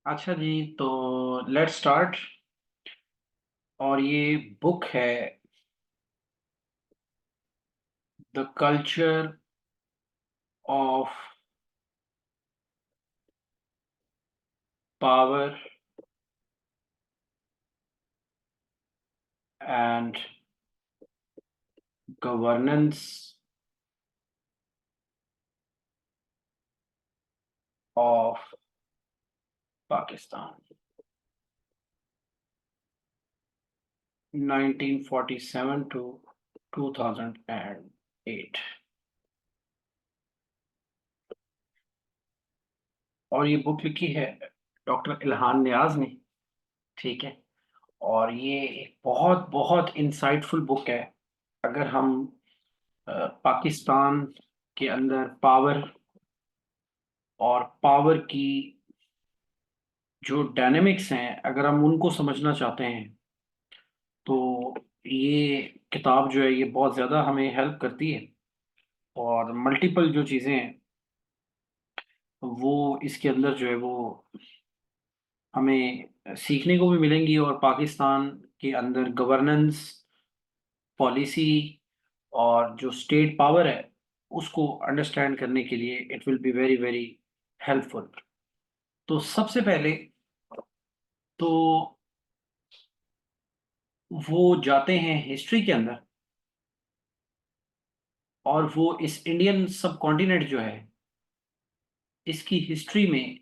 अच्छा जी, तो let's start. और ये बुक है the culture of power and governance of Pakistan 1947 to 2008। और ये बुक लिखी है डॉक्टर इल्हान नियाज ने। ठीक है। और ये एक बहुत बहुत इंसाइटफुल बुक है। अगर हम पाकिस्तान के अंदर पावर और पावर की जो डायनेमिक्स हैं, अगर हम उनको समझना चाहते हैं तो ये किताब जो है ये बहुत ज़्यादा हमें हेल्प करती है। और मल्टीपल जो चीज़ें हैं वो इसके अंदर जो है वो हमें सीखने को भी मिलेंगी। और पाकिस्तान के अंदर गवर्नेंस, पॉलिसी और जो स्टेट पावर है उसको अंडरस्टैंड करने के लिए it will be very very helpful. तो सबसे पहले तो वो जाते हैं हिस्ट्री के अंदर, और वो इस इंडियन सब कॉन्टिनेंट जो है इसकी हिस्ट्री में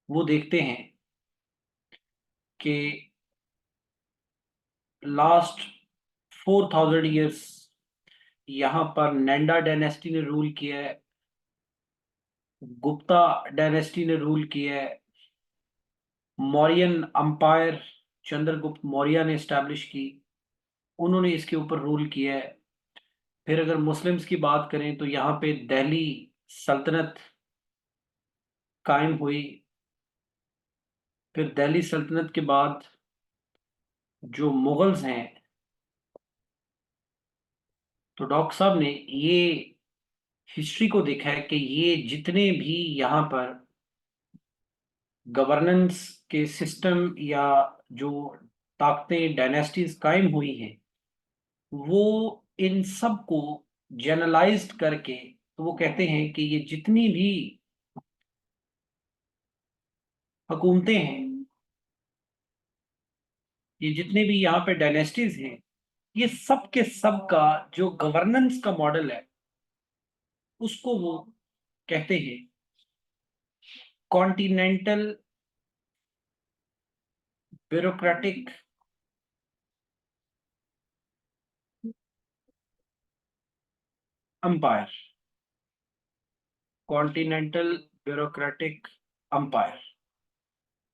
वो देखते हैं कि लास्ट 4000 ईयर्स यहाँ पर नैंडा डायनेस्टी ने रूल किया है, गुप्ता डायनेस्टी ने रूल किया है, मौर्यन अंपायर चंद्रगुप्त मौर्य ने स्टैब्लिश की, उन्होंने इसके ऊपर रूल किया है। फिर अगर मुस्लिम्स की बात करें तो यहाँ पे दिल्ली सल्तनत कायम हुई। फिर दिल्ली सल्तनत के बाद जो मुगल्स हैं, तो डॉक्टर साहब ने ये हिस्ट्री को देखा है कि ये जितने भी यहाँ पर गवर्नेंस के सिस्टम या जो ताकतें डायनेस्टीज कायम हुई हैं वो इन सब को जनरलाइज्ड करके तो वो कहते हैं कि ये जितनी भी हुकूमतें हैं, ये जितने भी यहाँ पे डायनेस्टीज हैं, ये सब के सब का जो गवर्नेंस का मॉडल है उसको वो कहते हैं continental bureaucratic umpire. Continental bureaucratic umpire.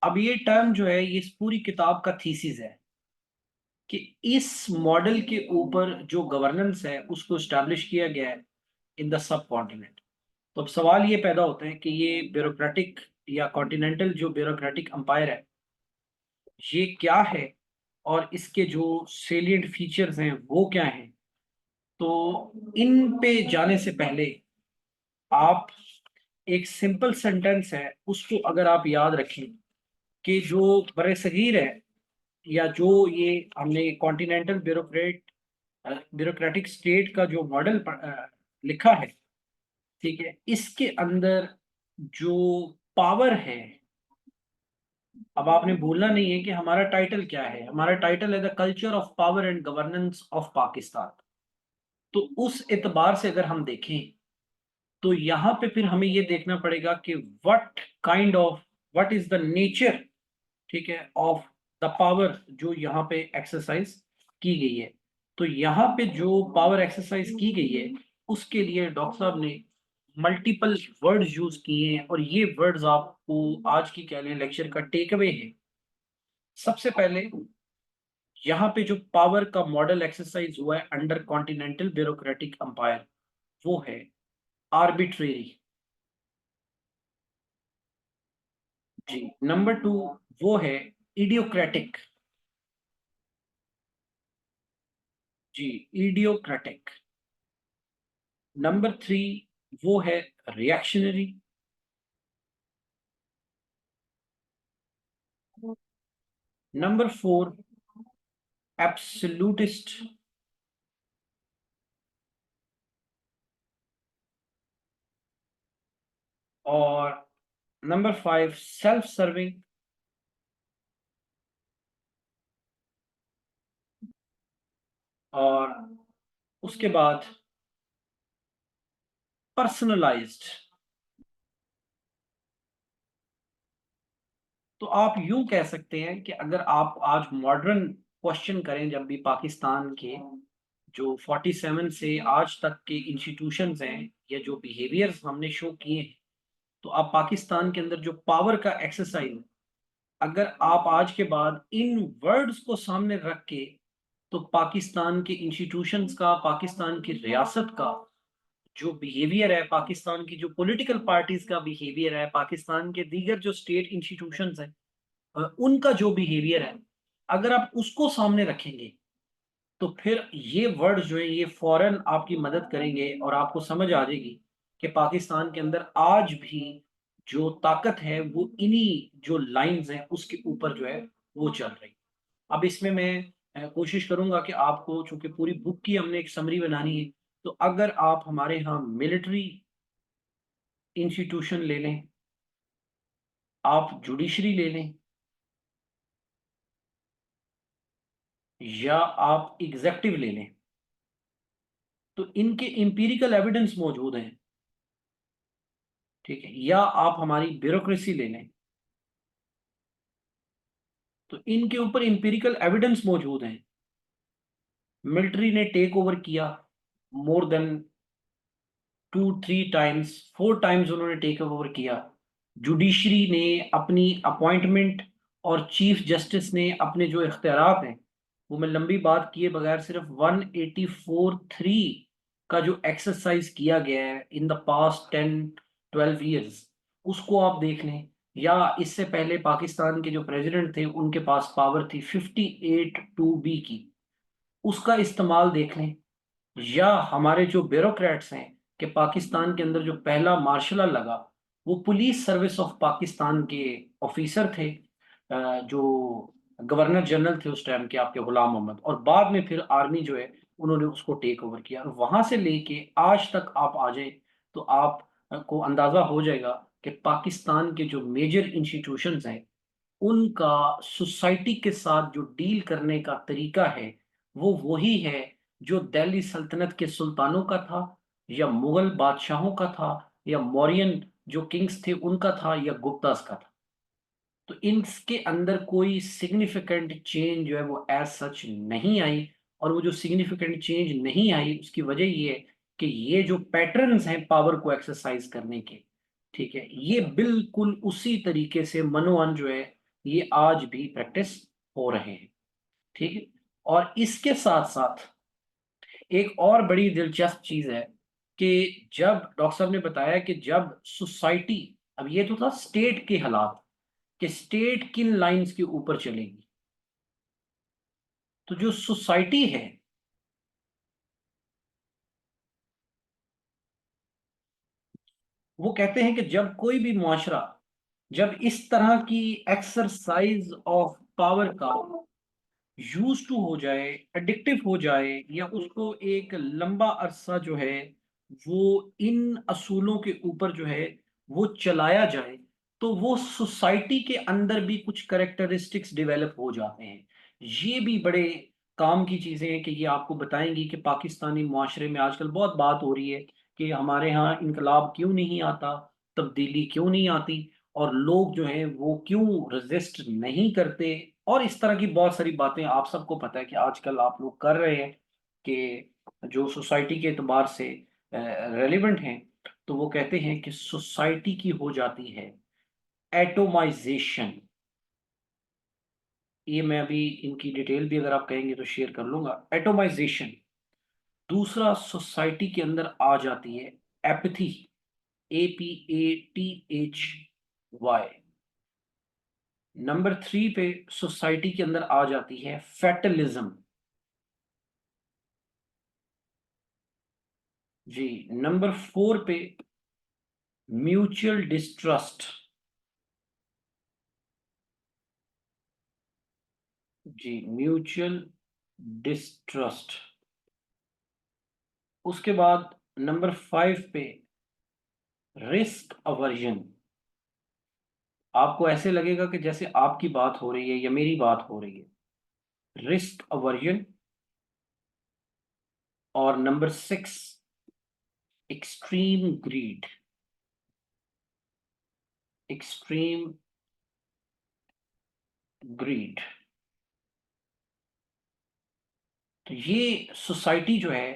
अब ये टर्म जो है ये इस पूरी किताब का थीसिस है कि इस मॉडल के ऊपर जो गवर्नेंस है उसको स्टैब्लिश किया गया है इन द सब कॉन्टिनेंट। तो अब सवाल ये पैदा होता है कि ये ब्यूरोक्रेटिक या कॉन्टिनेंटल जो ब्यूरोक्रेटिक अंपायर है ये क्या है, और इसके जो सेलिएंट फीचर्स हैं वो क्या हैं। तो इन पे जाने से पहले आप एक सिंपल सेंटेंस है उसको अगर आप याद रखें कि जो बरसगीर है या जो ये हमने कॉन्टिनेंटल ब्यूरोक्रेटिक स्टेट का जो मॉडल लिखा है, ठीक है, इसके अंदर जो पावर है। अब आपने भूलना नहीं है कि हमारा टाइटल क्या है। हमारा टाइटल है the culture of power and governance of Pakistan. तो उस एतबार से अगर हम देखें तो यहाँ पे फिर हमें ये देखना पड़ेगा कि व्हाट इज द नेचर, ठीक है, ऑफ द पावर जो यहाँ पे एक्सरसाइज की गई है। तो यहाँ पे जो पावर एक्सरसाइज की गई है उसके लिए डॉक्टर साहब ने मल्टीपल वर्ड्स यूज किए हैं, और ये वर्ड्स आपको आज की कह लें लेक्चर का टेक अवे है। सबसे पहले यहाँ पे जो पावर का मॉडल एक्सरसाइज हुआ है अंडर कॉन्टिनेंटल ब्यूरोक्रेटिक अंपायर वो है आर्बिट्रेरी। जी। नंबर 2 वो है इडियोक्रेटिक। जी, इडियोक्रेटिक। नंबर 3 वो है रिएक्शनरी। नंबर 4 एब्सोल्यूटिस्ट, और नंबर 5 सेल्फ सर्विंग, और उसके बाद पर्सनलाइज्ड। तो आप यूं कह सकते हैं कि अगर आप आज मॉडर्न क्वेश्चन करें, जब भी पाकिस्तान के जो 47 से आज तक के इंस्टीट्यूशंस हैं या जो बिहेवियर्स हमने शो किए हैं, तो आप पाकिस्तान के अंदर जो पावर का एक्सरसाइज, अगर आप आज के बाद इन वर्ड्स को सामने रख के, तो पाकिस्तान के इंस्टीट्यूशंस का, पाकिस्तान की रियासत का जो बिहेवियर है, पाकिस्तान की जो पॉलिटिकल पार्टीज का बिहेवियर है, पाकिस्तान के दीगर जो स्टेट इंस्टीट्यूशंस हैं, उनका जो बिहेवियर है, अगर आप उसको सामने रखेंगे, तो फिर ये वर्ड जो है ये फौरन आपकी मदद करेंगे और आपको समझ आ जाएगी कि पाकिस्तान के अंदर आज भी जो ताकत है वो इन्हीं जो लाइंस हैं उसके ऊपर जो है वो चल रही। अब इसमें मैं कोशिश करूंगा कि आपको, चूंकि पूरी बुक की हमने एक समरी बनानी है, तो अगर आप हमारे यहाँ मिलिट्री इंस्टीट्यूशन ले लें, आप जुडिशरी ले लें, या आप एग्जेक्टिव ले लें, तो इनके इंपीरिकल एविडेंस मौजूद हैं। ठीक है, या आप हमारी ब्यूरोक्रेसी ले लें, तो इनके ऊपर इंपीरिकल एविडेंस मौजूद हैं। मिलिट्री ने टेक ओवर किया, मोर देन 2 3 टाइम्स, 4 टाइम्स उन्होंने टेक ओवर किया। जुडिशरी ने अपनी अपॉइंटमेंट, और चीफ जस्टिस ने अपने जो इख्तियारात हैं, वो मैं लंबी बात किए बगैर सिर्फ 184(3) का जो एक्सरसाइज किया गया है इन द पास्ट 10 12 ईयर्स, उसको आप देख लें। या इससे पहले पाकिस्तान के जो प्रेसिडेंट थे उनके पास पावर थी 58(2)B की, उसका इस्तेमाल देख लें। या हमारे जो ब्यूरोक्रेट्स हैं, कि पाकिस्तान के अंदर जो पहला मार्शल लॉ लगा, वो पुलिस सर्विस ऑफ पाकिस्तान के ऑफिसर थे, जो गवर्नर जनरल थे उस टाइम के, आपके गुलाम मोहम्मद, और बाद में फिर आर्मी जो है उन्होंने उसको टेक ओवर किया, और वहां से लेके आज तक आप आ जाए तो आप को अंदाजा हो जाएगा कि पाकिस्तान के जो मेजर इंस्टीट्यूशंस हैं उनका सोसाइटी के साथ जो डील करने का तरीका है वो वही है जो दिल्ली सल्तनत के सुल्तानों का था, या मुगल बादशाहों का था, या मौर्यन जो किंग्स थे उनका था, या गुप्तास का था। तो इनके अंदर कोई सिग्निफिकेंट चेंज जो है वो एज सच नहीं आई। और वो जो सिग्निफिकेंट चेंज नहीं आई उसकी वजह ये है कि ये जो पैटर्न्स हैं पावर को एक्सरसाइज करने के, ठीक है, ये बिल्कुल उसी तरीके से मनोअन जो है ये आज भी प्रैक्टिस हो रहे हैं। ठीक है। और इसके साथ साथ एक और बड़ी दिलचस्प चीज है कि जब डॉक्टर साहब ने बताया कि जब सोसाइटी, अब ये तो था स्टेट के हालात, कि स्टेट किन लाइंस के ऊपर चलेगी, तो जो सोसाइटी है, वो कहते हैं कि जब कोई भी मुआशरा जब इस तरह की एक्सरसाइज ऑफ पावर का यूज टू हो जाए, एडिक्टिव हो जाए, या उसको एक लंबा अरसा जो है वो इन असूलों के ऊपर जो है वो चलाया जाए, तो वो सोसाइटी के अंदर भी कुछ करेक्टरिस्टिक्स डेवलप हो जाते हैं। ये भी बड़े काम की चीजें हैं कि ये आपको बताएंगी कि पाकिस्तानी मुआशरे में आजकल बहुत बात हो रही है कि हमारे यहाँ इनकलाब क्यों नहीं आता, तब्दीली क्यों नहीं आती, और लोग जो हैं वो क्यों रेजिस्ट नहीं करते। और इस तरह की बहुत सारी बातें आप सबको पता है कि आजकल आप लोग कर रहे हैं, कि जो सोसाइटी के एतबार से रेलिवेंट हैं। तो वो कहते हैं कि सोसाइटी की हो जाती है एटोमाइजेशन। ये मैं अभी इनकी डिटेल भी अगर आप कहेंगे तो शेयर कर लूंगा। एटोमाइजेशन। दूसरा, सोसाइटी के अंदर आ जाती है एपथी, APATHY। नंबर 3 पे सोसाइटी के अंदर आ जाती है फैटलिज्म। जी। नंबर 4 पे म्यूचुअल डिस्ट्रस्ट। जी, म्यूचुअल डिस्ट्रस्ट। उसके बाद नंबर 5 पे रिस्क अवर्जन। आपको ऐसे लगेगा कि जैसे आपकी बात हो रही है या मेरी बात हो रही है, रिस्क अवर्जन। और number 6 extreme greed. Extreme greed. तो ये सोसाइटी जो है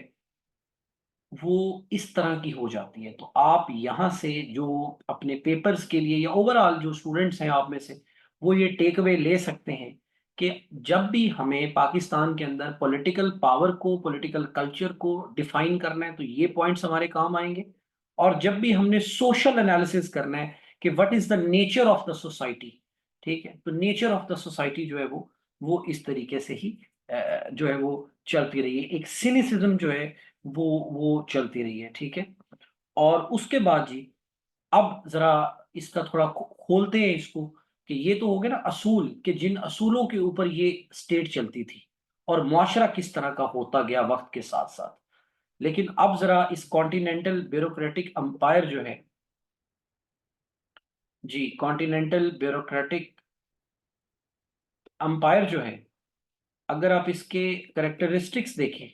वो इस तरह की हो जाती है। तो आप यहाँ से जो अपने पेपर्स के लिए या ओवरऑल जो स्टूडेंट्स हैं आप में से, वो ये टेक अवे ले सकते हैं कि जब भी हमें पाकिस्तान के अंदर पॉलिटिकल पावर को, पॉलिटिकल कल्चर को डिफाइन करना है तो ये पॉइंट्स हमारे काम आएंगे। और जब भी हमने सोशल एनालिसिस करना है कि what is the nature of the society, ठीक है, तो नेचर ऑफ द सोसाइटी जो है वो इस तरीके से ही जो है वो चलती रही है। एक सिनिसिज्म जो है वो चलती रही है, ठीक है। और उसके बाद जी, अब जरा इसका थोड़ा खोलते हैं इसको कि ये तो हो गया ना असूल, कि जिन असूलों के ऊपर ये स्टेट चलती थी और मुआशरा किस तरह का होता गया वक्त के साथ साथ। लेकिन अब जरा इस कॉन्टिनेंटल ब्यूरोक्रेटिक अंपायर जो है, जी, कॉन्टिनेंटल ब्यूरोक्रेटिक अंपायर जो है, अगर आप इसके करेक्टरिस्टिक्स देखें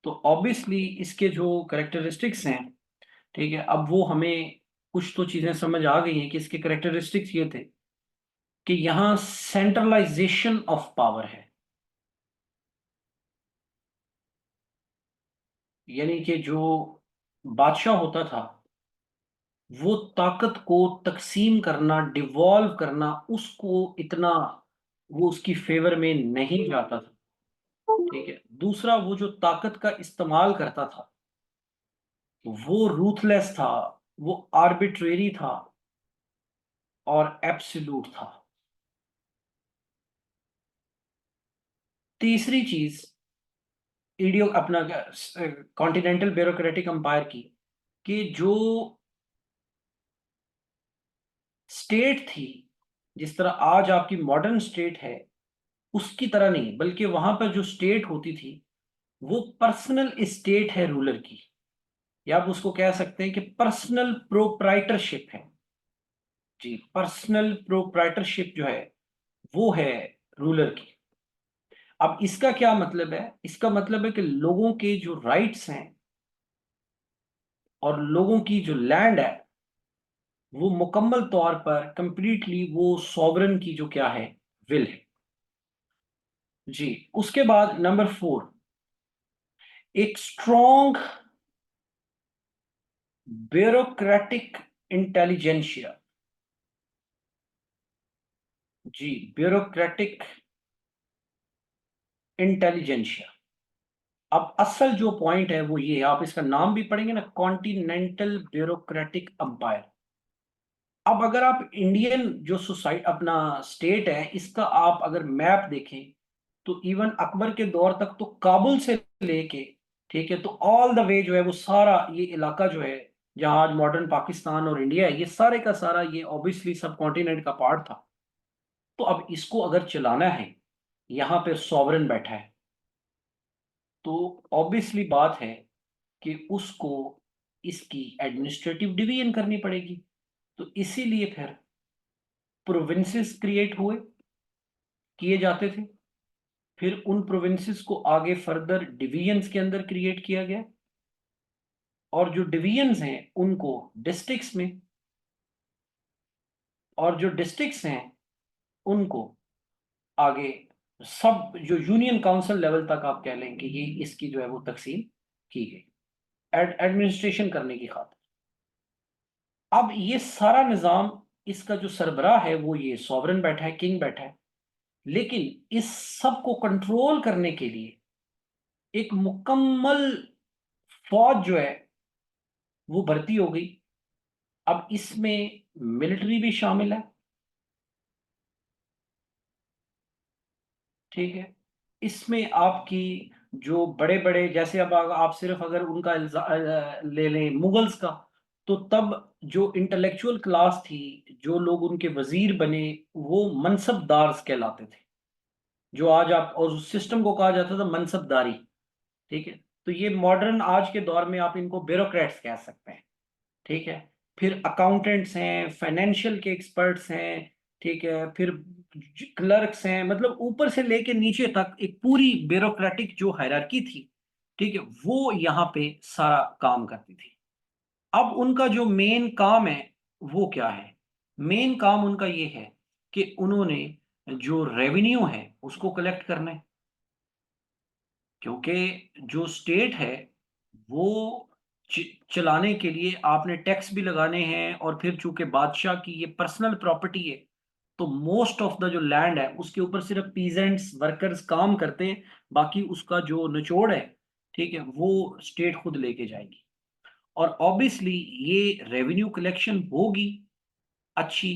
तो ऑब्वियसली इसके जो करेक्टरिस्टिक्स हैं, ठीक है, अब वो हमें कुछ तो चीजें समझ आ गई हैं कि इसके करेक्टरिस्टिक्स ये थे कि यहाँ सेंट्रलाइजेशन ऑफ पावर है। यानी कि जो बादशाह होता था वो ताकत को तकसीम करना, डिवॉल्व करना, उसको इतना वो उसकी फेवर में नहीं जाता था, ठीक है। दूसरा, वो जो ताकत का इस्तेमाल करता था वो रूथलेस था, वो आर्बिट्रेरी था और एब्सोल्यूट था। तीसरी चीज ईडियो अपना कॉन्टिनेंटल ब्यूरोक्रेटिक अंपायर की, कि जो स्टेट थी, जिस तरह आज आपकी मॉडर्न स्टेट है उसकी तरह नहीं, बल्कि वहां पर जो स्टेट होती थी वो पर्सनल स्टेट है रूलर की, या आप उसको कह सकते हैं कि पर्सनल प्रोप्राइटरशिप है। जी, पर्सनल प्रोप्राइटरशिप जो है वो है रूलर की। अब इसका क्या मतलब है? इसका मतलब है कि लोगों के जो राइट्स हैं और लोगों की जो लैंड है वो मुकम्मल तौर पर कंप्लीटली वो सॉवरन की जो क्या है, विल है। जी, उसके बाद नंबर 4 एक स्ट्रॉन्ग ब्यूरोक्रेटिक इंटेलिजेंशिया। जी, ब्यूरोक्रेटिक इंटेलिजेंशिया। अब असल जो पॉइंट है वो ये है, आप इसका नाम भी पढ़ेंगे ना, कॉन्टिनेंटल ब्यूरोक्रेटिक अंपायर। अब अगर आप इंडियन जो सोसाइटी अपना स्टेट है इसका आप अगर मैप देखें तो इवन अकबर के दौर तक तो काबुल से लेके, ठीक है, तो ऑल द वे जो है वो सारा ये इलाका जो है जहां आज मॉडर्न पाकिस्तान और इंडिया है, ये सारे का सारा ये ऑब्वियसली सब कॉन्टिनेंट का पार्ट था। तो अब इसको अगर चलाना है, यहाँ पे सॉवरन बैठा है, तो ऑब्वियसली बात है कि उसको इसकी एडमिनिस्ट्रेटिव डिवीजन करनी पड़ेगी। तो इसीलिए फिर प्रोविंसेस क्रिएट हुए, किए जाते थे। फिर उन प्रोविंसेस को आगे फर्दर डिवीजन्स के अंदर क्रिएट किया गया, और जो डिवीजन्स हैं उनको डिस्ट्रिक्ट्स में, और जो डिस्ट्रिक्ट्स हैं उनको आगे सब जो यूनियन काउंसिल लेवल तक आप कह लें कि ये इसकी जो है वो तकसीम की गई एडमिनिस्ट्रेशन करने की खातिर। अब ये सारा निज़ाम, इसका जो सरबराह है वो ये सॉवरन बैठा है, किंग बैठा है। लेकिन इस सब को कंट्रोल करने के लिए एक मुकम्मल फौज जो है वो भर्ती हो गई। अब इसमें मिलिट्री भी शामिल है, ठीक है। इसमें आपकी जो बड़े बड़े, जैसे अब आप सिर्फ अगर उनका ले लें मुगल्स का, तो तब जो इंटेलेक्चुअल क्लास थी, जो लोग उनके वजीर बने, वो मनसबदार कहलाते थे। जो आज आप, और उस सिस्टम को कहा जाता था मनसबदारी। ठीक है, तो ये मॉडर्न आज के दौर में आप इनको ब्यूरोक्रेट्स कह सकते हैं। ठीक है, फिर अकाउंटेंट्स हैं, फाइनेंशियल के एक्सपर्ट्स हैं। ठीक है, फिर क्लर्क्स हैं, मतलब ऊपर से लेके नीचे तक एक पूरी ब्यूरोक्रेटिक जो हायरार्की थी, ठीक है, वो यहाँ पे सारा काम करती थी। अब उनका जो मेन काम है वो क्या है? मेन काम उनका ये है कि उन्होंने जो रेवेन्यू है उसको कलेक्ट करना है, क्योंकि जो स्टेट है वो चलाने के लिए आपने टैक्स भी लगाने हैं, और फिर चूंकि बादशाह की ये पर्सनल प्रॉपर्टी है, तो मोस्ट ऑफ द जो लैंड है उसके ऊपर सिर्फ पीजेंट्स वर्कर्स काम करते हैं, बाकी उसका जो निचोड़ है, ठीक है, वो स्टेट खुद लेके जाएगी। और ऑब्वियसली ये रेवेन्यू कलेक्शन होगी अच्छी,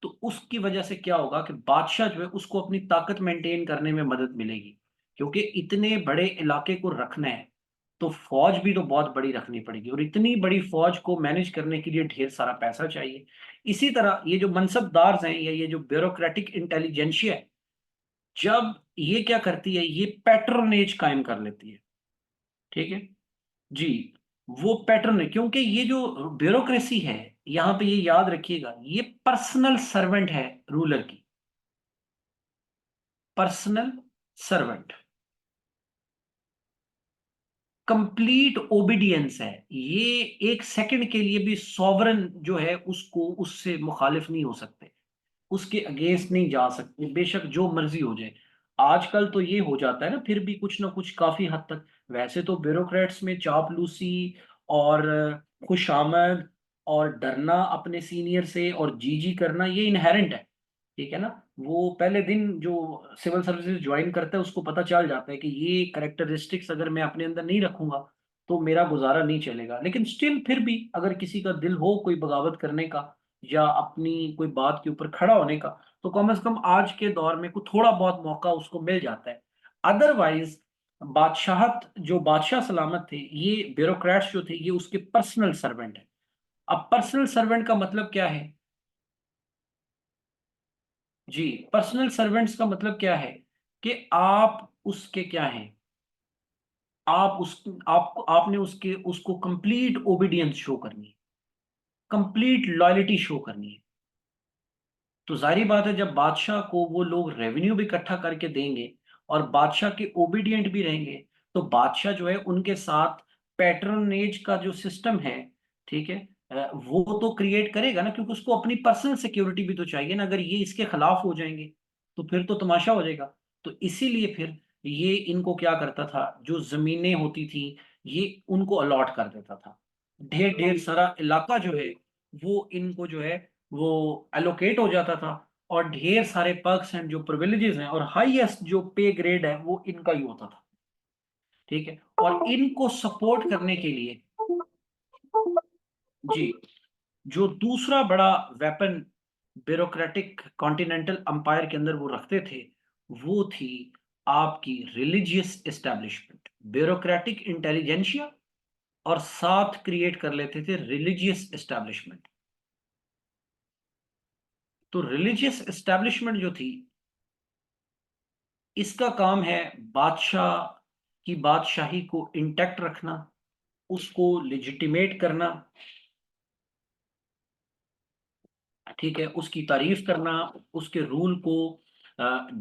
तो उसकी वजह से क्या होगा कि बादशाह जो है उसको अपनी ताकत मेंटेन करने में मदद मिलेगी, क्योंकि इतने बड़े इलाके को रखना है तो फौज भी तो बहुत बड़ी रखनी पड़ेगी, और इतनी बड़ी फौज को मैनेज करने के लिए ढेर सारा पैसा चाहिए। इसी तरह ये जो मनसबदार हैं या ये जो ब्यूरोक्रेटिक इंटेलिजेंशिया है, जब ये क्या करती है, ये पैट्रोनेज कायम कर लेती है। ठीक है जी, वो पैटर्न है, क्योंकि ये जो ब्यूरोक्रेसी है, यहां पे ये याद रखिएगा, ये पर्सनल सर्वेंट है रूलर की। पर्सनल सर्वेंट, कंप्लीट ओबीडियंस है ये। एक सेकंड के लिए भी सॉवरन जो है उसको उससे मुखालिफ नहीं हो सकते, उसके अगेंस्ट नहीं जा सकते, बेशक जो मर्जी हो जाए। आजकल तो ये हो जाता है ना, फिर भी कुछ ना कुछ काफी हद तक। वैसे तो ब्यूरोक्रेट्स में चापलूसी और खुशामद और डरना अपने सीनियर से और जी जी करना, ये इनहेरेंट है। ठीक है ना, वो पहले दिन जो सिविल सर्विसेज ज्वाइन करता है उसको पता चल जाता है कि ये करेक्टरिस्टिक्स अगर मैं अपने अंदर नहीं रखूंगा तो मेरा गुजारा नहीं चलेगा। लेकिन स्टिल फिर भी अगर किसी का दिल हो कोई बगावत करने का या अपनी कोई बात के ऊपर खड़ा होने का, तो कम से कम आज के दौर में कुछ थोड़ा बहुत मौका उसको मिल जाता है। अदरवाइज बादशाहत, जो बादशाह सलामत थे, ये ब्यूरोक्रेट्स जो थे ये उसके पर्सनल सर्वेंट है। अब पर्सनल सर्वेंट का मतलब क्या है? जी, पर्सनल सर्वेंट्स का मतलब क्या है कि आप उसके क्या हैं, आप उस आपको आपने उसके उसको कंप्लीट ओबीडियंस शो करनी है, कंप्लीट लॉयल्टी शो करनी है। तो जाहिर बात है, जब बादशाह को वो लोग रेवेन्यू भी इकट्ठा करके देंगे और बादशाह के ओबीडियंट भी रहेंगे, तो बादशाह जो है उनके साथ पैट्रनेज का जो सिस्टम है, ठीक है, वो तो क्रिएट करेगा ना, क्योंकि उसको अपनी पर्सनल सिक्योरिटी भी तो चाहिए ना। अगर ये इसके खिलाफ हो जाएंगे तो फिर तो तमाशा हो जाएगा। तो इसीलिए फिर ये इनको क्या करता था, जो जमीनें होती थी ये उनको अलॉट कर देता था। ढेर ढेर सारा इलाका जो है वो इनको जो है वो एलोकेट हो जाता था, और ढेर सारे पर्क्स हैं, जो प्रिविलेजेस हैं, और हाईएस्ट जो पे ग्रेड है वो इनका ही होता था। ठीक है, और इनको सपोर्ट करने के लिए जी, जो दूसरा बड़ा वेपन ब्यूरोक्रेटिक कॉन्टिनेंटल अंपायर के अंदर वो रखते थे, वो थी आपकी रिलीजियस एस्टेब्लिशमेंट। ब्यूरोक्रेटिक इंटेलिजेंशिया, और साथ क्रिएट कर लेते थे रिलीजियस एस्टेब्लिशमेंट। तो रिलीजियस एस्टेब्लिशमेंट जो थी, इसका काम है बादशाह की बादशाही को इंटैक्ट रखना, उसको लेजिटिमेट करना, ठीक है, उसकी तारीफ करना, उसके रूल को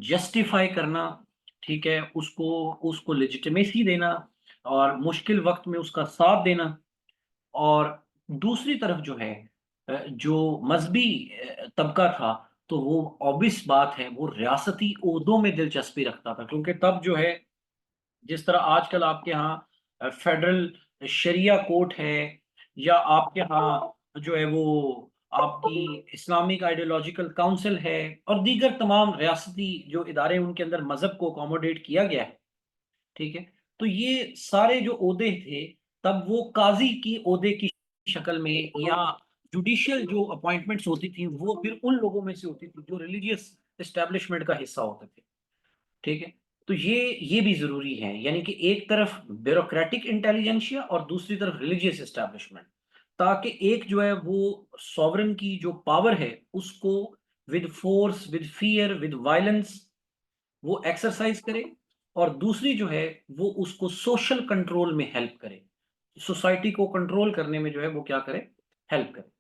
जस्टिफाई करना, ठीक है, उसको उसको लेजिटिमेसी देना, और मुश्किल वक्त में उसका साथ देना। और दूसरी तरफ जो है जो मजहबी तबका था, तो वो ऑब्वियस बात है वो रियासती ओहदों में दिलचस्पी रखता था, क्योंकि तब जो है, जिस तरह आजकल आपके यहाँ फेडरल शरिया कोर्ट है, या आपके यहाँ जो है वो आपकी इस्लामिक आइडियोलॉजिकल काउंसिल है, और दीगर तमाम रियासती जो इदारे हैं उनके अंदर मजहब को अकोमोडेट किया गया है। ठीक है, तो ये सारे जो ओहदे थे, तब वो काजी की ओहदे की शक्ल में, या जुडिशियल जो अपॉइंटमेंट्स होती थी वो फिर उन लोगों में से होती थी जो रिलीजियस एस्टेब्लिशमेंट का हिस्सा होते थे। ठीक है, तो ये भी जरूरी है, यानी कि एक तरफ ब्यूरोक्रेटिक इंटेलिजेंशिया और दूसरी तरफ रिलीजियस एस्टेब्लिशमेंट, ताकि एक जो है वो सॉवरन की जो पावर है उसको with force, with fear, with violence वो एक्सरसाइज करे, और दूसरी जो है वो उसको सोशल कंट्रोल में हेल्प करे, सोसाइटी को कंट्रोल करने में जो है वो क्या करे, हेल्प करे।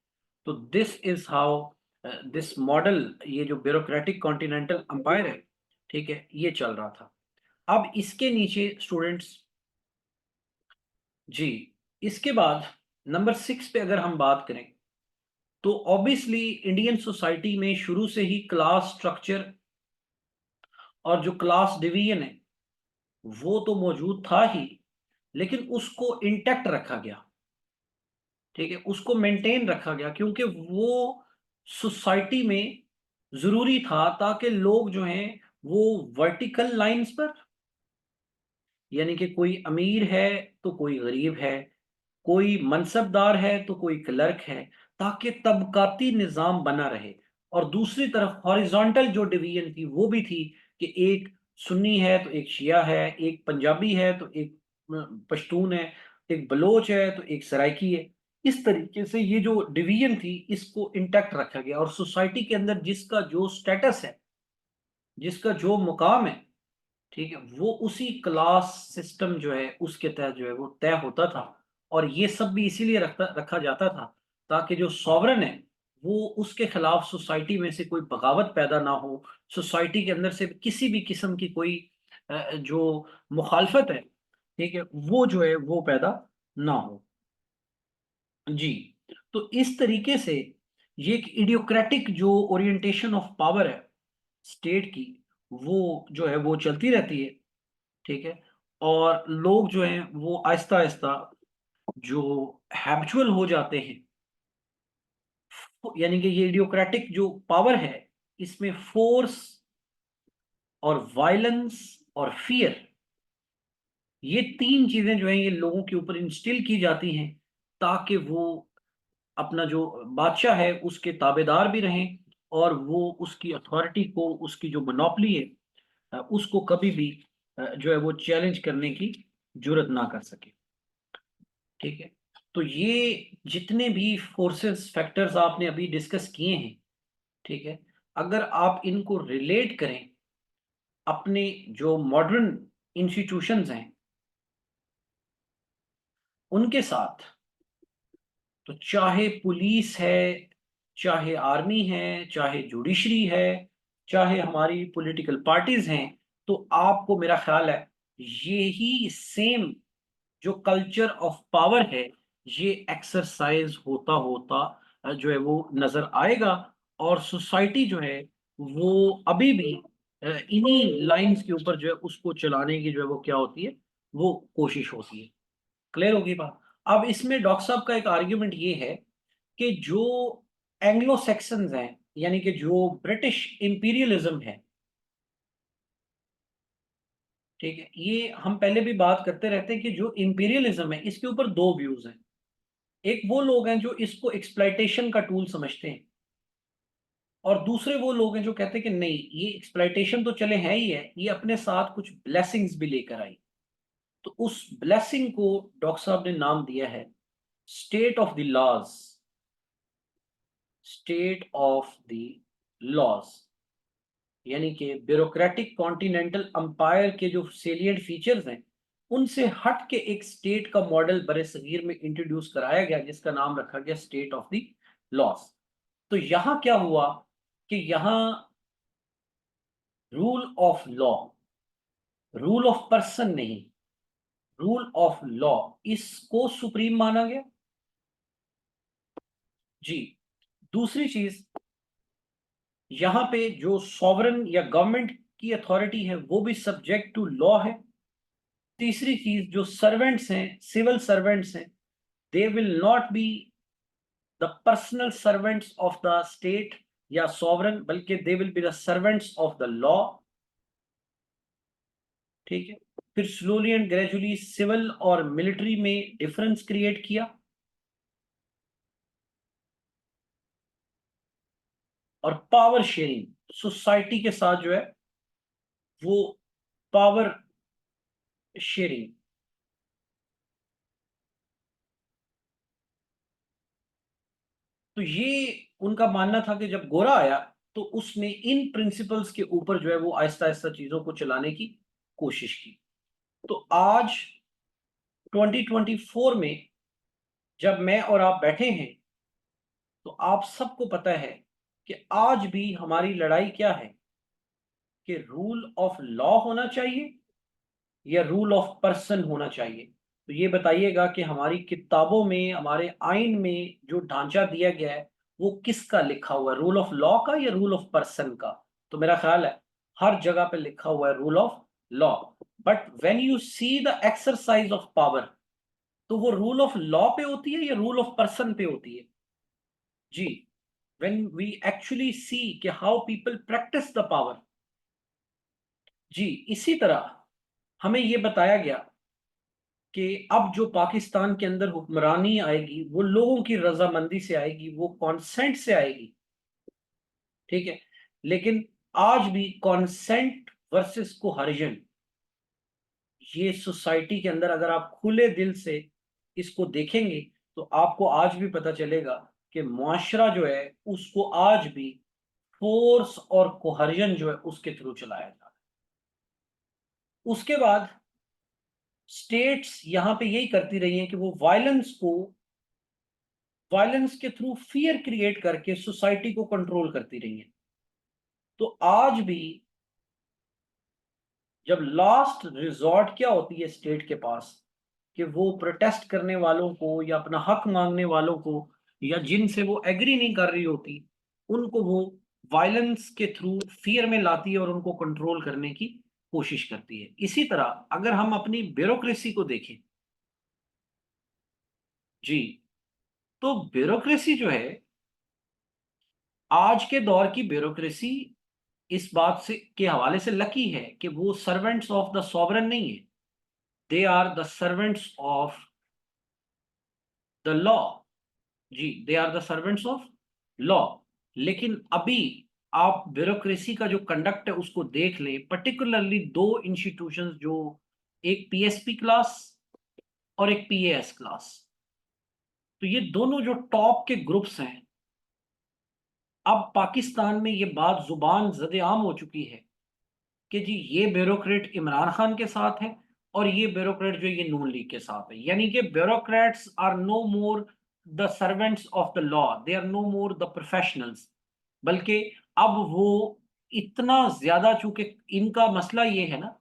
तो this is how this model, ये जो ब्यूरोक्रेटिक कॉन्टिनेंटल अंपायर है, ठीक है, ये चल रहा था। अब इसके नीचे स्टूडेंट्स, जी, इसके बाद नंबर 6 पे अगर हम बात करें, तो ऑब्वियसली इंडियन सोसाइटी में शुरू से ही क्लास स्ट्रक्चर और जो क्लास डिवीजन है वो तो मौजूद था ही, लेकिन उसको इंटैक्ट रखा गया, ठीक है, उसको मेंटेन रखा गया, क्योंकि वो सोसाइटी में जरूरी था, ताकि लोग जो हैं वो वर्टिकल लाइंस पर, यानी कि कोई अमीर है तो कोई गरीब है, कोई मनसबदार है तो कोई क्लर्क है, ताकि तबकाती निज़ाम बना रहे। और दूसरी तरफ हॉरिजॉन्टल जो डिवीजन थी वो भी थी, कि एक सुन्नी है तो एक शिया है, एक पंजाबी है तो एक पश्तून है, एक बलोच है तो एक सराइकी है। इस तरीके से ये जो डिवीजन थी इसको इंटैक्ट रखा गया, और सोसाइटी के अंदर जिसका जो स्टेटस है, जिसका जो मुकाम है, ठीक है, वो उसी क्लास सिस्टम जो है उसके तहत जो है वो तय होता था। और ये सब भी इसीलिए रखा जाता था, ताकि जो सॉवरन है वो उसके खिलाफ सोसाइटी में से कोई बगावत पैदा ना हो, सोसाइटी के अंदर से किसी भी किस्म की कोई जो मुखालफत है, ठीक है, वो जो है वो पैदा ना हो। जी, तो इस तरीके से ये एक इडियोक्रेटिक जो ओरिएंटेशन ऑफ पावर है स्टेट की, वो जो है वो चलती रहती है, ठीक है। और लोग जो हैं वो आहिस्ता आहिस्ता जो हैबिचुअल हो जाते हैं, यानी कि ये इडियोक्रेटिक जो पावर है इसमें फोर्स और वायलेंस और फियर, ये तीन चीजें जो हैं ये लोगों के ऊपर इंस्टिल की जाती हैं, ताकि वो अपना जो बादशाह है उसके ताबेदार भी रहें, और वो उसकी अथॉरिटी को, उसकी जो मोनोपोली है उसको कभी भी जो है वो चैलेंज करने की जुर्रत ना कर सके, ठीक है। तो ये जितने भी फोर्सेस फैक्टर्स आपने अभी डिस्कस किए हैं, ठीक है, अगर आप इनको रिलेट करें अपने जो मॉडर्न इंस्टीट्यूशंस हैं उनके साथ, तो चाहे पुलिस है, चाहे आर्मी है, चाहे जुडिशरी है, चाहे हमारी पॉलिटिकल पार्टीज हैं, तो आपको मेरा ख्याल है यही सेम जो कल्चर ऑफ पावर है ये एक्सरसाइज होता होता जो है वो नजर आएगा। और सोसाइटी जो है वो अभी भी इन्हीं लाइंस के ऊपर जो है उसको चलाने की जो है वो क्या होती है, वो कोशिश होती है। क्लियर होगी बात। अब इसमें डॉक्टर साहब का एक आर्ग्यूमेंट ये है कि जो एंग्लो सेक्सन्स हैं, यानी कि जो ब्रिटिश इंपीरियलिज्म है, ठीक है, ये हम पहले भी बात करते रहते हैं कि जो इंपीरियलिज्म है इसके ऊपर दो व्यूज हैं। एक वो लोग हैं जो इसको एक्सप्लॉइटेशन का टूल समझते हैं, और दूसरे वो लोग हैं जो कहते हैं कि नहीं, ये एक्सप्लॉइटेशन तो चले है ही है, ये अपने साथ कुछ ब्लेसिंग्स भी लेकर आई। तो उस ब्लेसिंग को डॉक्टर साहब ने नाम दिया है state of the laws, state of the laws, यानी कि ब्यूरोक्रेटिक कॉन्टिनेंटल अंपायर के जो सेलिएंट फीचर्स हैं उनसे हट के एक स्टेट का मॉडल बड़े सगीर में इंट्रोड्यूस कराया गया, जिसका नाम रखा गया स्टेट ऑफ द लॉज। तो यहां क्या हुआ कि यहां rule of law, rule of person नहीं, रूल ऑफ लॉ, इसको सुप्रीम माना गया। जी, दूसरी चीज, यहां पे जो सॉवरन या गवर्नमेंट की अथॉरिटी है वो भी सब्जेक्ट टू लॉ है। तीसरी चीज, जो सर्वेंट्स हैं, सिविल सर्वेंट्स हैं, they will not be the personal servants of the state या सॉवरन, बल्कि they will be the servants of the law, ठीक है। फिर स्लोली एंड ग्रेजुअली सिविल और मिलिट्री में डिफरेंस क्रिएट किया, और पावर शेयरिंग, सोसाइटी के साथ जो है वो पावर शेयरिंग। तो ये उनका मानना था कि जब गोरा आया तो उसने इन प्रिंसिपल्स के ऊपर जो है वो आहिस्ता आहिस्ता चीजों को चलाने की कोशिश की। तो आज 2024 में जब मैं और आप बैठे हैं, तो आप सबको पता है कि आज भी हमारी लड़ाई क्या है, कि रूल ऑफ लॉ होना चाहिए या रूल ऑफ पर्सन होना चाहिए। तो ये बताइएगा कि हमारी किताबों में, हमारे आइन में जो ढांचा दिया गया है वो किसका लिखा हुआ है, रूल ऑफ लॉ का या रूल ऑफ पर्सन का? तो मेरा ख्याल है हर जगह पे लिखा हुआ है rule of law. But when you see the exercise of power, तो वो रूल ऑफ लॉ पे होती है या रूल ऑफ पर्सन पे होती है? जी, व्हेन वी एक्चुअली सी कि how people practise the power. जी, इसी तरह हमें ये बताया गया कि अब जो पाकिस्तान के अंदर हुक्मरानी आएगी वो लोगों की रजामंदी से आएगी, वो कॉन्सेंट से आएगी। ठीक है, लेकिन आज भी कॉन्सेंट वर्सेस कोहर्जन, ये सोसाइटी के अंदर अगर आप खुले दिल से इसको देखेंगे तो आपको आज भी पता चलेगा कि मुआशरा जो है उसको आज भी फोर्स और कोहर्जन जो है उसके थ्रू चलाया जा रहा है। उसके बाद स्टेट्स यहां पे यही करती रही हैं कि वो वायलेंस के थ्रू फियर क्रिएट करके सोसाइटी को कंट्रोल करती रही हैं। तो आज भी जब लास्ट रिजॉर्ट क्या होती है स्टेट के पास, कि वो प्रोटेस्ट करने वालों को या अपना हक मांगने वालों को या जिनसे वो एग्री नहीं कर रही होती, उनको वो वायलेंस के थ्रू फियर में लाती है और उनको कंट्रोल करने की कोशिश करती है। इसी तरह अगर हम अपनी ब्यूरोक्रेसी को देखें, जी, तो ब्यूरोक्रेसी जो है, आज के दौर की ब्यूरोक्रेसी इस बात से के हवाले से लकी है कि वो सर्वेंट्स ऑफ द सॉवरन नहीं है, they are the servants of the law. जी, they are the servants of law. लेकिन अभी आप ब्यूरोक्रेसी का जो कंडक्ट है उसको देख लें, पर्टिकुलरली दो इंस्टीट्यूशंस जो, एक पीएसपी क्लास और एक पीएएस क्लास, तो ये दोनों जो टॉप के ग्रुप्स हैं, अब पाकिस्तान में ये बात जुबान जद-ए-आम हो चुकी है कि जी ये ब्यूरोक्रेट इमरान खान के साथ है और ये ब्यूरोक्रेट जो ये नून लीग के साथ है। यानी कि bureaucrats are no more the servants of the law, they are no more the professionals. बल्कि अब वो इतना ज्यादा, चूंकि इनका मसला ये है ना,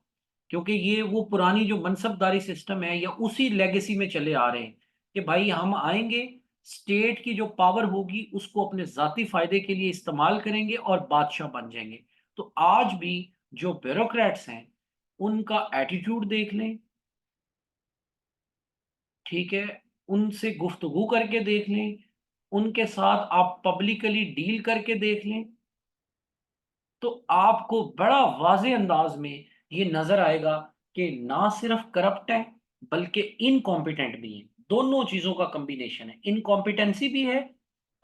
क्योंकि ये वो पुरानी जो मनसबदारी सिस्टम है या उसी लेगेसी में चले आ रहे हैं कि भाई हम आएंगे, स्टेट की जो पावर होगी उसको अपने जाती फायदे के लिए इस्तेमाल करेंगे और बादशाह बन जाएंगे। तो आज भी जो ब्यूरोक्रेट्स हैं उनका एटीट्यूड देख लें, ठीक है, उनसे गुफ्तगू करके देख लें, उनके साथ आप पब्लिकली डील करके देख लें, तो आपको बड़ा वाज़ेह अंदाज में ये नजर आएगा कि ना सिर्फ करप्ट है बल्कि इनकॉम्पिटेंट भी है। दोनों चीजों का कॉम्बिनेशन है, इनकॉम्पिटेंसी भी है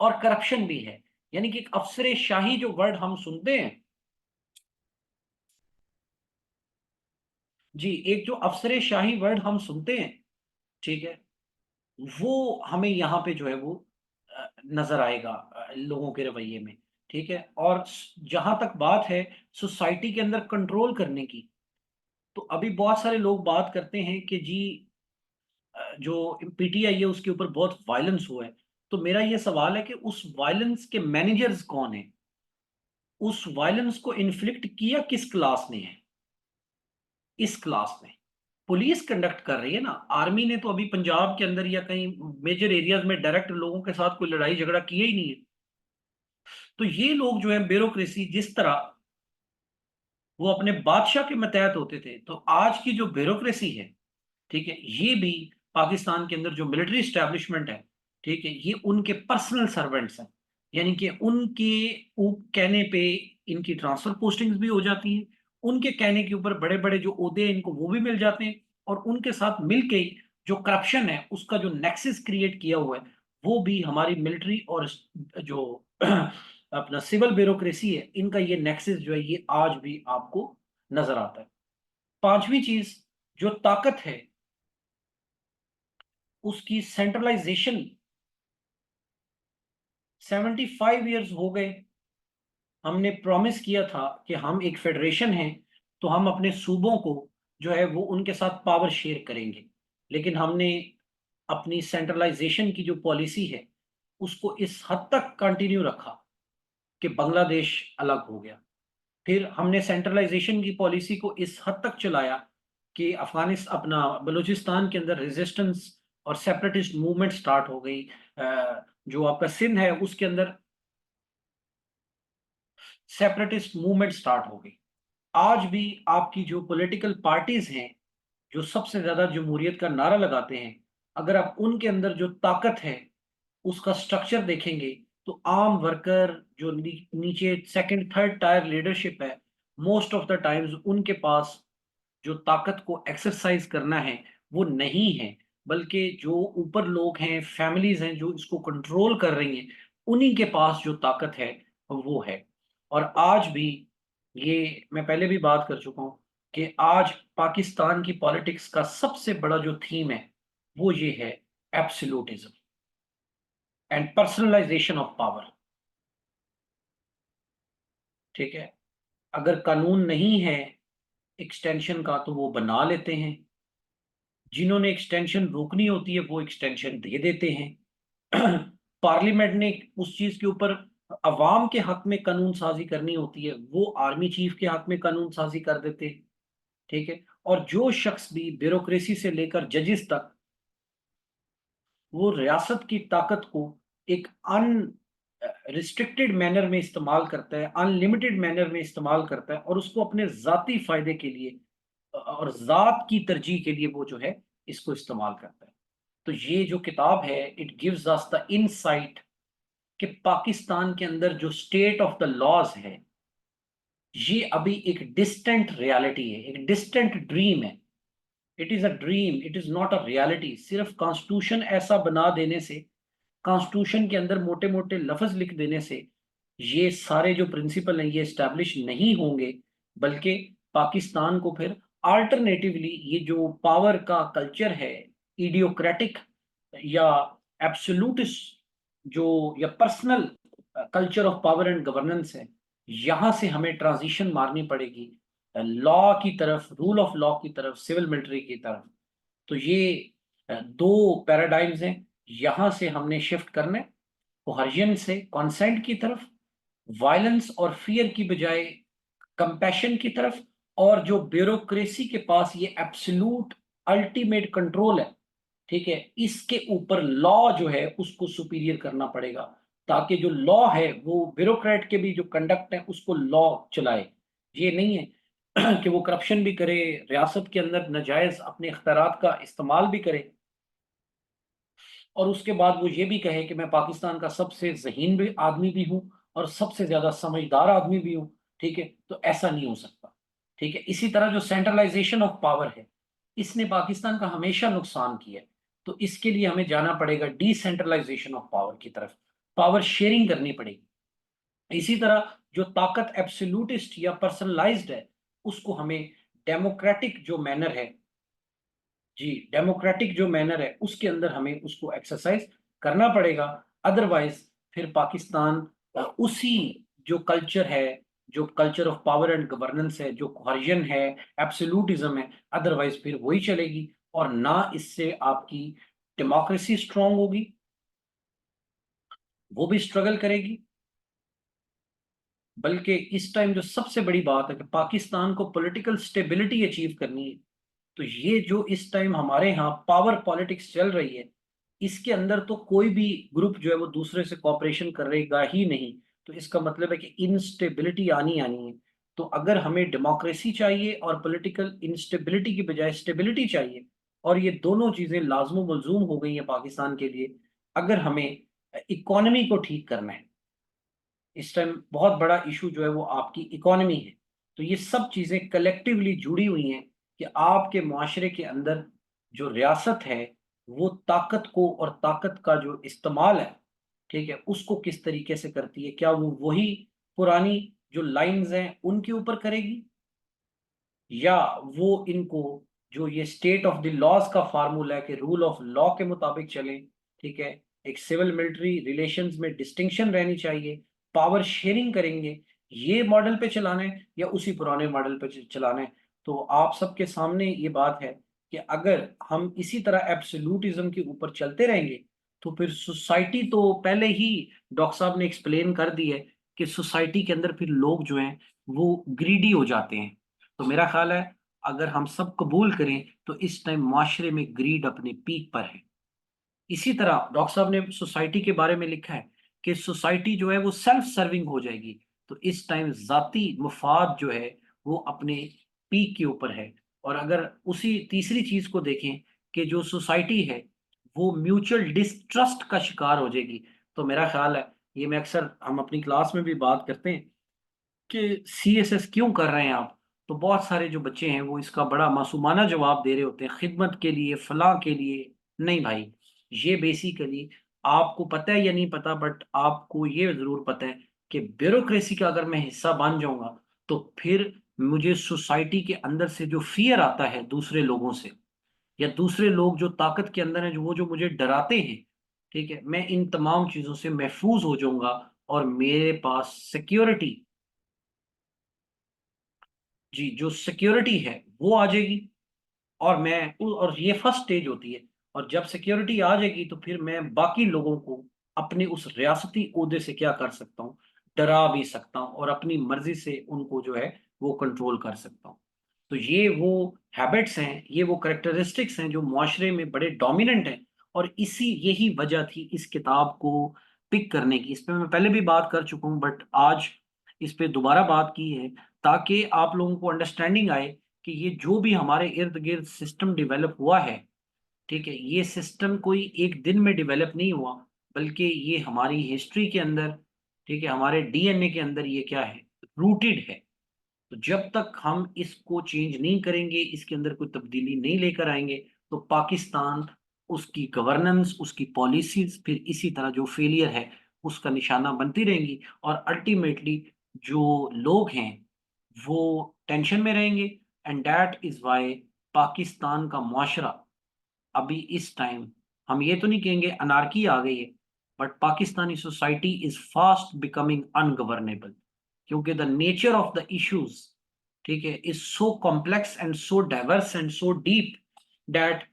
और करप्शन भी है। यानी कि एक अफसर शाही जो वर्ड हम सुनते हैं, जी, एक जो अफसर शाही वर्ड हम सुनते हैं, ठीक है, वो हमें यहाँ पे जो है वो नजर आएगा लोगों के रवैये में। ठीक है, और जहां तक बात है सोसाइटी के अंदर कंट्रोल करने की, तो अभी बहुत सारे लोग बात करते हैं कि जी जो पीटीआई है उसके ऊपर बहुत वायलेंस हुआ है। तो मेरा ये सवाल है कि उस वायलेंस के मैनेजर्स कौन है, उस वायलेंस को इन्फ्लिक्ट किया किस क्लास ने है? इस क्लास में पुलिस कंडक्ट कर रही है ना, आर्मी ने तो अभी पंजाब के अंदर या कहीं मेजर एरियाज में डायरेक्ट लोगों के साथ कोई लड़ाई झगड़ा किया ही नहीं है। तो ये लोग जो है ब्यूरोक्रेसी, जिस तरह वो अपने बादशाह के मतहत होते थे, तो आज की जो ब्यूरोक्रेसी है, ठीक है, ये भी पाकिस्तान के अंदर जो मिलिट्री एस्टेब्लिशमेंट है, ठीक है, ये उनके पर्सनल सर्वेंट्स हैं। यानी कि उनके कहने पे इनकी ट्रांसफर पोस्टिंग्स भी हो जाती हैं, उनके कहने के ऊपर बड़े बड़े जो ओहदे हैं इनको वो भी मिल जाते हैं, और उनके साथ मिलके ही जो करप्शन है उसका जो नेक्सस क्रिएट किया हुआ है, वो भी हमारी मिलिट्री और जो अपना सिविल ब्यूरोक्रेसी है, इनका ये नेक्सस जो है ये आज भी आपको नजर आता है। पांचवी चीज, जो ताकत है उसकी सेंट्रलाइजेशन। 75 ईयर्स हो गए हमने प्रॉमिस किया था कि हम एक फेडरेशन हैं, तो हम अपने सूबों को जो है वो उनके साथ पावर शेयर करेंगे। लेकिन हमने अपनी सेंट्रलाइजेशन की जो पॉलिसी है उसको इस हद तक कंटिन्यू रखा कि बांग्लादेश अलग हो गया। फिर हमने सेंट्रलाइजेशन की पॉलिसी को इस हद तक चलाया कि अफगानिस्तान अपना बलूचिस्तान के अंदर रेजिस्टेंस और सेपरेटिस्ट मूवमेंट स्टार्ट हो गई। जो आपका सिंध है उसके अंदर सेपरेटिस्ट मूवमेंट स्टार्ट हो गई। आज भी आपकी जो पॉलिटिकल पार्टीज हैं जो सबसे ज्यादा जमहूरियत का नारा लगाते हैं, अगर आप उनके अंदर जो ताकत है उसका स्ट्रक्चर देखेंगे तो आम वर्कर जो नीचे सेकंड थर्ड टायर लीडरशिप है, मोस्ट ऑफ द टाइम्स उनके पास जो ताकत को एक्सरसाइज करना है वो नहीं है, बल्कि जो ऊपर लोग हैं, फैमिलीज हैं जो इसको कंट्रोल कर रही हैं, उन्हीं के पास जो ताकत है वो है। और आज भी ये मैं पहले भी बात कर चुका हूं कि आज पाकिस्तान की पॉलिटिक्स का सबसे बड़ा जो थीम है वो ये है, absolutism and personalisation of power. ठीक है, अगर कानून नहीं है एक्सटेंशन का तो वो बना लेते हैं, जिन्होंने एक्सटेंशन रोकनी होती है वो एक्सटेंशन दे देते हैं। पार्लियामेंट ने उस चीज के ऊपर अवाम के हक में कानून साजी करनी होती है, वो आर्मी चीफ के हक में कानून साजी कर देते हैं। ठीक है, और जो शख्स भी ब्यूरोक्रेसी से लेकर जजेस तक वो रियासत की ताकत को एक अन रिस्ट्रिक्टेड मैनर में इस्तेमाल करता है, अनलिमिटेड मैनर में इस्तेमाल करता है और उसको अपने जाती फायदे के लिए और जात की तरजीह के लिए वो जो है इसको इस्तेमाल करता है। तो ये जो किताब है it gives us the insight कि पाकिस्तान के अंदर जो स्टेट ऑफ द लॉज है ये अभी एक डिस्टेंट रियलिटी है, एक डिस्टेंट ड्रीम है। It is a dream, it is not a reality. सिर्फ कॉन्स्टिट्यूशन ऐसा बना देने से, कॉन्स्टिट्यूशन के अंदर मोटे मोटे लफ्ज लिख देने से ये सारे जो प्रिंसिपल हैं ये एस्टैब्लिश नहीं होंगे, बल्कि पाकिस्तान को फिर अल्टरनेटिवली ये जो पावर का कल्चर है, इडियोक्रेटिक या एब्सोल्यूटिस्ट जो या personal culture of power and governance है, यहां से हमें ट्रांजिशन मारनी पड़ेगी लॉ की तरफ, रूल ऑफ लॉ की तरफ, सिविल मिलिट्री की तरफ। तो ये दो पैराडाइम्स हैं, यहां से हमने शिफ्ट करना है कोहर्जन से कंसेंट की तरफ, वायलेंस और फियर की बजाय कंपैशन की तरफ, और जो ब्यूरोक्रेसी के पास ये एब्सोल्यूट अल्टीमेट कंट्रोल है, ठीक है, इसके ऊपर लॉ जो है उसको सुपीरियर करना पड़ेगा, ताकि जो लॉ है वो ब्यूरोक्रेट के भी जो कंडक्ट है उसको लॉ चलाए। ये नहीं है कि वो करप्शन भी करे, रियासत के अंदर नाजायज अपने इख्तियारात का इस्तेमाल भी करे और उसके बाद वो ये भी कहे कि मैं पाकिस्तान का सबसे ज़हीन भी आदमी भी हूँ और सबसे ज्यादा समझदार आदमी भी हूँ। ठीक है, तो ऐसा नहीं हो सकता। ठीक है, इसी तरह जो सेंट्रलाइजेशन ऑफ पावर है इसने पाकिस्तान का हमेशा नुकसान किया है। तो इसके लिए हमें जाना पड़ेगा डिसेंट्रलाइजेशन ऑफ पावर की तरफ, पावर शेयरिंग करनी पड़ेगी। इसी तरह जो ताकत एब्सोल्यूटिस्ट या पर्सनलाइज्ड है उसको हमें डेमोक्रेटिक जो मैनर है, जी डेमोक्रेटिक जो मैनर है उसके अंदर हमें उसको एक्सरसाइज करना पड़ेगा। अदरवाइज फिर पाकिस्तान उसी जो कल्चर है, जो culture of power and governance है, जो कोहेजन है, एब्सोल्यूटिज्म है, अदरवाइज फिर वही चलेगी और ना इससे आपकी डेमोक्रेसी स्ट्रांग होगी, वो भी स्ट्रगल करेगी। बल्कि इस टाइम जो सबसे बड़ी बात है कि पाकिस्तान को पॉलिटिकल स्टेबिलिटी अचीव करनी है, तो ये जो इस टाइम हमारे यहाँ पावर पॉलिटिक्स चल रही है इसके अंदर तो कोई भी ग्रुप जो है वो दूसरे से कॉपरेशन करेगा ही नहीं। तो इसका मतलब है कि इंस्टेबिलिटी आनी आनी है। तो अगर हमें डेमोक्रेसी चाहिए और पॉलिटिकल इंस्टेबिलिटी की बजाय स्टेबिलिटी चाहिए, और ये दोनों चीजें लाजमो मलजूम हो गई हैं पाकिस्तान के लिए, अगर हमें इकोनॉमी को ठीक करना है, इस टाइम बहुत बड़ा इशू जो है वो आपकी इकोनॉमी है। तो ये सब चीजें कलेक्टिवली जुड़ी हुई हैं कि आपके मुआशरे के अंदर जो रियासत है वो ताकत को और ताकत का जो इस्तेमाल है, ठीक है, उसको किस तरीके से करती है। क्या वो वही पुरानी जो लाइंस हैं उनके ऊपर करेगी, या वो इनको जो ये स्टेट ऑफ द लॉज का फार्मूला है कि रूल ऑफ लॉ के मुताबिक चले। ठीक है, एक सिविल मिलिट्री रिलेशंस में डिस्टिंक्शन रहनी चाहिए, पावर शेयरिंग करेंगे, ये मॉडल पे चलाना है या उसी पुराने मॉडल पे चलाना है। तो आप सबके सामने ये बात है कि अगर हम इसी तरह एब्सोल्यूटिज्म के ऊपर चलते रहेंगे तो फिर सोसाइटी तो पहले ही डॉक्टर साहब ने एक्सप्लेन कर दी है कि सोसाइटी के अंदर फिर लोग जो हैं वो ग्रीडी हो जाते हैं। तो मेरा ख्याल है अगर हम सब कबूल करें तो इस टाइम माशरे में ग्रीड अपने पीक पर है। इसी तरह डॉक्टर साहब ने सोसाइटी के बारे में लिखा है कि सोसाइटी जो है वो सेल्फ सर्विंग हो जाएगी। तो इस टाइम जाती मुफाद जो है वो अपने पीक के ऊपर है। और अगर उसी तीसरी चीज को देखें कि जो सोसाइटी है वो म्यूचुअल डिस्ट्रस्ट का शिकार हो जाएगी। तो मेरा ख्याल है ये मैं अक्सर हम अपनी क्लास में भी बात करते हैं कि सीएसएस क्यों कर रहे हैं आप। तो बहुत सारे जो बच्चे हैं वो इसका बड़ा मासूमाना जवाब दे रहे होते हैं, खिदमत के लिए, फलां के लिए। नहीं भाई, ये बेसिकली आपको पता है या नहीं पता, बट आपको ये जरूर पता है कि ब्यूरोक्रेसी का अगर मैं हिस्सा बन जाऊंगा तो फिर मुझे सोसाइटी के अंदर से जो फियर आता है दूसरे लोगों से, या दूसरे लोग जो ताकत के अंदर है, जो मुझे डराते हैं, ठीक है, मैं इन तमाम चीजों से महफूज हो जाऊंगा और मेरे पास सिक्योरिटी, जी, जो सिक्योरिटी है वो आ जाएगी। और ये फर्स्ट स्टेज होती है। और जब सिक्योरिटी आ जाएगी तो फिर मैं बाकी लोगों को अपने उस रियासती ओहदे से क्या कर सकता हूँ, डरा भी सकता हूँ और अपनी मर्जी से उनको जो है वो कंट्रोल कर सकता हूँ। तो ये वो हैबिट्स हैं, ये वो करेक्टरिस्टिक्स हैं जो मुआशरे में बड़े डोमिनेंट हैं। और इसी यही वजह थी इस किताब को पिक करने की। इस पे मैं पहले भी बात कर चुका हूँ बट आज इस पे दोबारा बात की है ताकि आप लोगों को अंडरस्टैंडिंग आए कि ये जो भी हमारे इर्द गिर्द सिस्टम डेवलप हुआ है, ठीक है, ये सिस्टम कोई एक दिन में डेवलप नहीं हुआ, बल्कि ये हमारी हिस्ट्री के अंदर, ठीक है, हमारे डीएनए के अंदर ये क्या है, रूटेड है। तो जब तक हम इसको चेंज नहीं करेंगे, इसके अंदर कोई तब्दीली नहीं लेकर आएंगे, तो पाकिस्तान, उसकी गवर्नेंस, उसकी पॉलिसीज फिर इसी तरह जो फेलियर है उसका निशाना बनती रहेंगी। और अल्टीमेटली जो लोग हैं वो टेंशन में रहेंगे। And that is why Pakistan का मुआशरा अभी इस टाइम, हम ये तो नहीं कहेंगे अनार्की आ गई है, but Pakistani society is fast becoming ungovernable, क्योंकि the nature of the issues, ठीक है, is so complex and so diverse and so deep that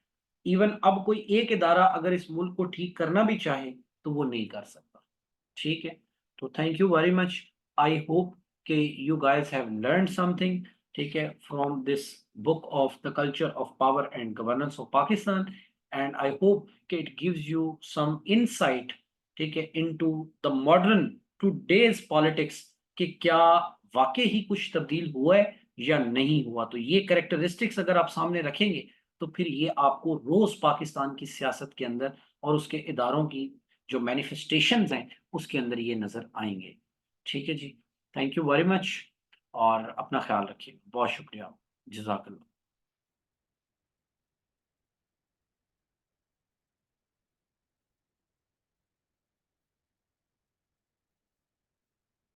even अब कोई एक इदारा अगर इस मुल्क को ठीक करना भी चाहे तो वो नहीं कर सकता। ठीक है। तो thank you very much. I hope कि you guys have learn something, ठीक है, from this book of the culture of power and governance of Pakistan. And I hope कि it gives you some insight, ठीक है, into the modern today's politics, कि क्या वाकई ही कुछ तब्दील हुआ है या नहीं हुआ। तो ये करेक्टरिस्टिक्स अगर आप सामने रखेंगे तो फिर ये आपको रोज पाकिस्तान की सियासत के अंदर और उसके इदारों की जो मैनिफेस्टेशंस हैं उसके अंदर ये नजर आएंगे। ठीक है जी। Thank you very much. और अपना ख्याल रखिए। बहुत शुक्रिया। जज़ाकल्लाह।